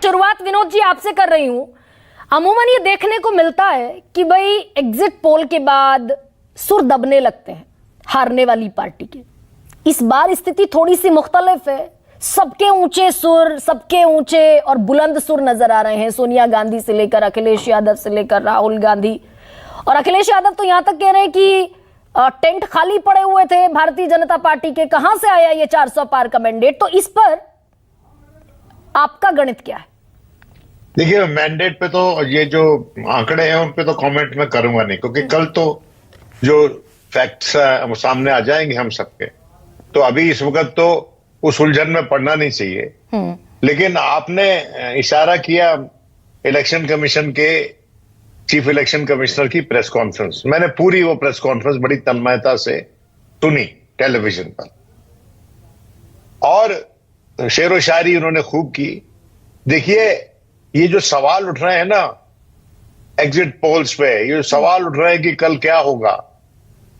शुरुआत विनोद जी आपसे कर रही हूं। अमूमन ये देखने को मिलता है कि भाई एग्जिट पोल के बाद सुर दबने लगते हैं हारने वाली पार्टी के। इस बार स्थिति थोड़ी सी मुख्तलिफ है। सबके ऊंचे सुर, सबके ऊंचे और बुलंद सुर नजर आ रहे हैं, सोनिया गांधी से लेकर अखिलेश यादव से लेकर राहुल गांधी। और अखिलेश यादव तो यहां तक कह रहे हैं कि टेंट खाली पड़े हुए थे भारतीय जनता पार्टी के, कहां से आया ये 400 पार का मैंडेट। तो इस पर आपका गणित क्या है? देखिए, मैंडेट पे तो ये जो आंकड़े हैं उन पे तो कमेंट मैं करूंगा नहीं, क्योंकि कल तो जो फैक्ट्स सामने आ जाएंगे हम सबके, तो अभी इस वक्त तो उस उलझन में पड़ना नहीं चाहिए। लेकिन आपने इशारा किया इलेक्शन कमीशन के चीफ इलेक्शन कमिश्नर की प्रेस कॉन्फ्रेंस। मैंने पूरी वो प्रेस कॉन्फ्रेंस बड़ी तन्मयता से सुनी टेलीविजन पर, और शेरो शायरी उन्होंने खूब की। देखिए, ये जो सवाल उठ रहे हैं ना एग्जिट पोल्स पे, ये जो सवाल उठ रहे हैं कि कल क्या होगा,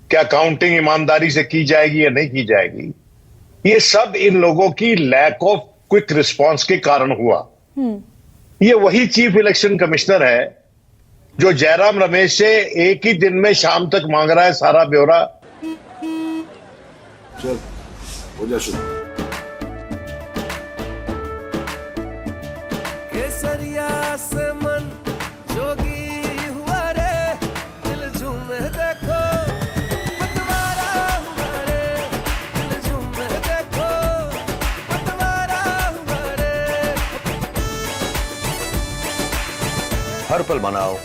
क्या काउंटिंग ईमानदारी से की जाएगी या नहीं की जाएगी, ये सब इन लोगों की लैक ऑफ क्विक रिस्पांस के कारण हुआ। ये वही चीफ इलेक्शन कमिश्नर है जो जयराम रमेश से एक ही दिन में शाम तक मांग रहा है सारा ब्यौरा। चल हो जा शुरू। केसरिया से मन जोगी हुआ रे, दिल झूमे देखो पतवारा हुआ रे, दिल झूमे देखो पतवारा हुआ रे। हर पल मनाओ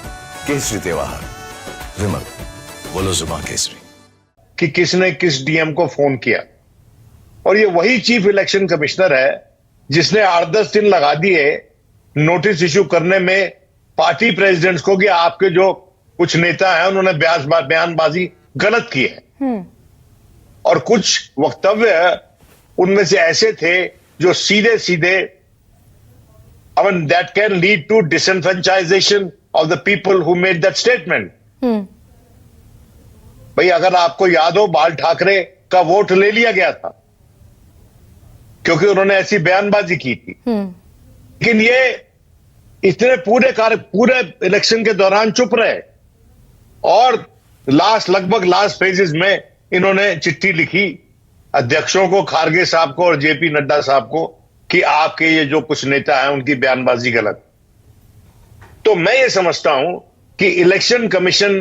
केसरी त्योहार। विमल, बोलो जुबान केसरी। कि किसने किस डीएम को फोन किया, और ये वही चीफ इलेक्शन कमिश्नर है जिसने 8-10 दिन लगा दिए नोटिस इश्यू करने में पार्टी प्रेसिडेंट्स को कि आपके जो कुछ नेता हैं उन्होंने बयानबाजी गलत की है। और कुछ वक्तव्य उनमें से ऐसे थे जो सीधे सीधे that can lead to disenfranchisation of the people who made that statement. भाई, अगर आपको याद हो, बाल ठाकरे का वोट ले लिया गया था क्योंकि उन्होंने ऐसी बयानबाजी की थी। लेकिन ये इतने पूरे इलेक्शन के दौरान चुप रहे, और लगभग लास्ट फेजेस में इन्होंने चिट्ठी लिखी अध्यक्षों को, खारगे साहब को और जेपी नड्डा साहब को, कि आपके ये जो कुछ नेता हैं उनकी बयानबाजी गलत। तो मैं ये समझता हूं कि इलेक्शन कमीशन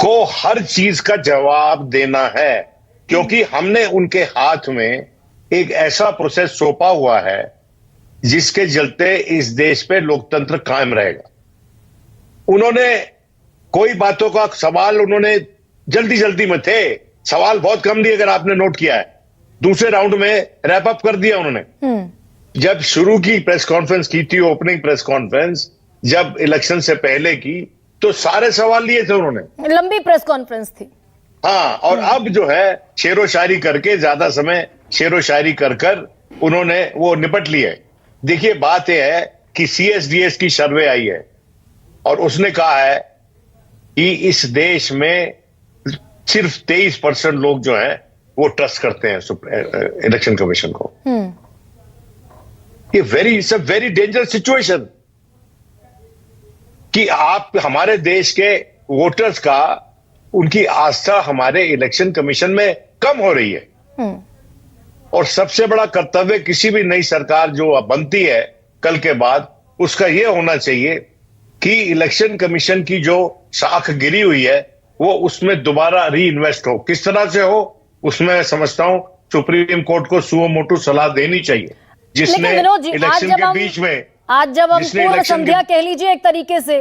को हर चीज का जवाब देना है, क्योंकि हमने उनके हाथ में एक ऐसा प्रोसेस सौंपा हुआ है जिसके चलते इस देश पे लोकतंत्र कायम रहेगा। उन्होंने कोई बातों का सवाल, उन्होंने जल्दी में थे, सवाल बहुत कम दिए, अगर आपने नोट किया है। दूसरे राउंड में रैप अप कर दिया उन्होंने। जब शुरू की प्रेस कॉन्फ्रेंस की थी, ओपनिंग प्रेस कॉन्फ्रेंस जब इलेक्शन से पहले की, तो सारे सवाल लिए थे उन्होंने, लंबी प्रेस कॉन्फ्रेंस थी। हाँ, और अब जो है शेरो शायरी करके, ज्यादा समय शेरो शायरी कर उन्होंने वो निपट लिए। देखिए, बात यह है कि CSDS की सर्वे आई है और उसने कहा है कि इस देश में सिर्फ 23% लोग जो हैं वो ट्रस्ट करते हैं इलेक्शन कमीशन को। ये it's a very dangerous situation कि आप हमारे देश के वोटर्स का, उनकी आस्था हमारे इलेक्शन कमीशन में कम हो रही है। और सबसे बड़ा कर्तव्य किसी भी नई सरकार जो बनती है कल के बाद, उसका यह होना चाहिए कि इलेक्शन कमीशन की जो साख गिरी हुई है वो उसमें दोबारा री इन्वेस्ट हो। किस तरह से हो, उसमें मैं समझता हूं सुप्रीम कोर्ट को सुओ मोटू सलाह देनी चाहिए, जिसने इलेक्शन के बीच में, आज जब हम पूर्व संध्या कह लीजिए एक तरीके से,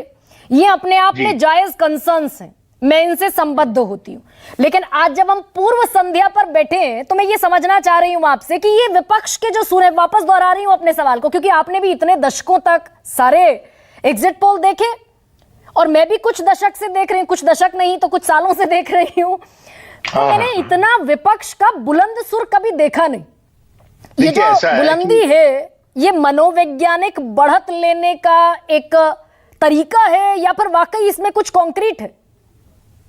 ये अपने आप में जायज कंसर्न्स हैं, मैं इनसे संबद्ध होती हूं। लेकिन आज जब हम पूर्व संध्या पर बैठे हैं तो मैं ये समझना चाह रही हूं आपसे कि ये विपक्ष के जो सुर है, वापस दोहरा रही हूं अपने सवाल को, क्योंकि आपने भी इतने दशकों तक सारे एग्जिट पोल देखे और मैं भी कुछ दशक से देख रही हूं, कुछ दशक नहीं तो कुछ सालों से देख रही हूं। तो मैंने इतना विपक्ष का बुलंद सुर कभी देखा नहीं। ये जो बुलंदी है, ये मनोवैज्ञानिक बढ़त लेने का एक तरीका है या फिर वाकई इसमें कुछ कॉन्क्रीट है?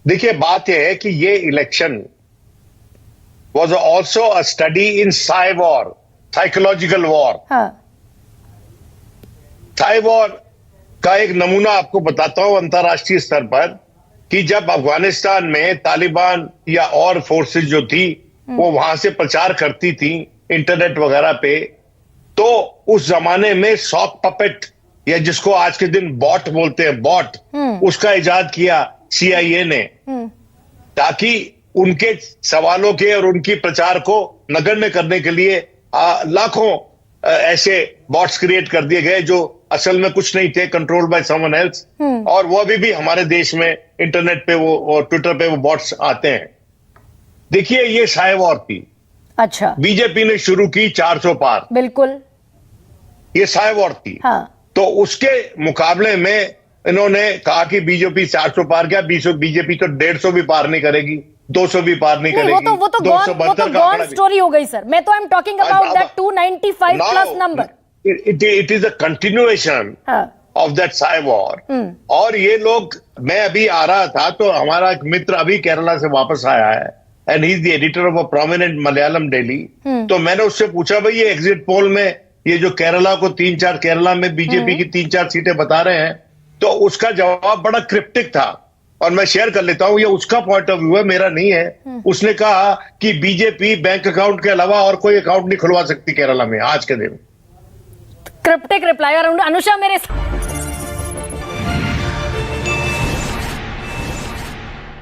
देखिए, बात यह है कि ये election was also a study in psy war, psychological war. Cyber का एक नमूना आपको बताता हूं अंतर्राष्ट्रीय स्तर पर, कि जब अफगानिस्तान में तालिबान या और फोर्सेस जो थी वो वहां से प्रचार करती थी इंटरनेट वगैरह पे, तो उस जमाने में सॉक पपेट, या जिसको आज के दिन बॉट बोलते हैं, बॉट, उसका इजाद किया CIA ने, ताकि उनके सवालों के और उनकी प्रचार को नगण्य करने के लिए लाखों ऐसे बॉट्स क्रिएट कर दिए गए जो असल में कुछ नहीं थे, कंट्रोल बाय समवन एल्स, और वो अभी भी हमारे देश में इंटरनेट पे वो और ट्विटर पे वो बॉट्स आते हैं। देखिए, ये साइबर वॉर थी। अच्छा, बीजेपी ने शुरू की 400 पार, बिल्कुल, ये साइबर वॉर थी। हाँ, तो उसके मुकाबले में इन्होंने कहा कि बीजेपी 400 पार क्या, बीजेपी तो 150 भी पार नहीं करेगी, 200 भी पार नहीं करेगी। वो तो गॉन स्टोरी हो गई सर। मैं तो I am talking about that 295 plus number. It is a continuation of that cyber war. और ये लोग, मैं अभी आ रहा था तो हमारा एक मित्र अभी केरला से वापस आया है, and he is the editor of a prominent Malayalam daily. तो मैंने उससे पूछा, भाई ये एग्जिट पोल में ये जो केरला को 3-4, केरला में बीजेपी की 3-4 सीटें बता रहे हैं, तो उसका जवाब बड़ा क्रिप्टिक था, और मैं शेयर कर लेता हूं, ये उसका पॉइंट ऑफ व्यू है, मेरा नहीं है। उसने कहा कि बीजेपी बैंक अकाउंट के अलावा और कोई अकाउंट नहीं खुलवा सकती केरला में आज के दिन। Cryptic reply. और अनुषा मेरे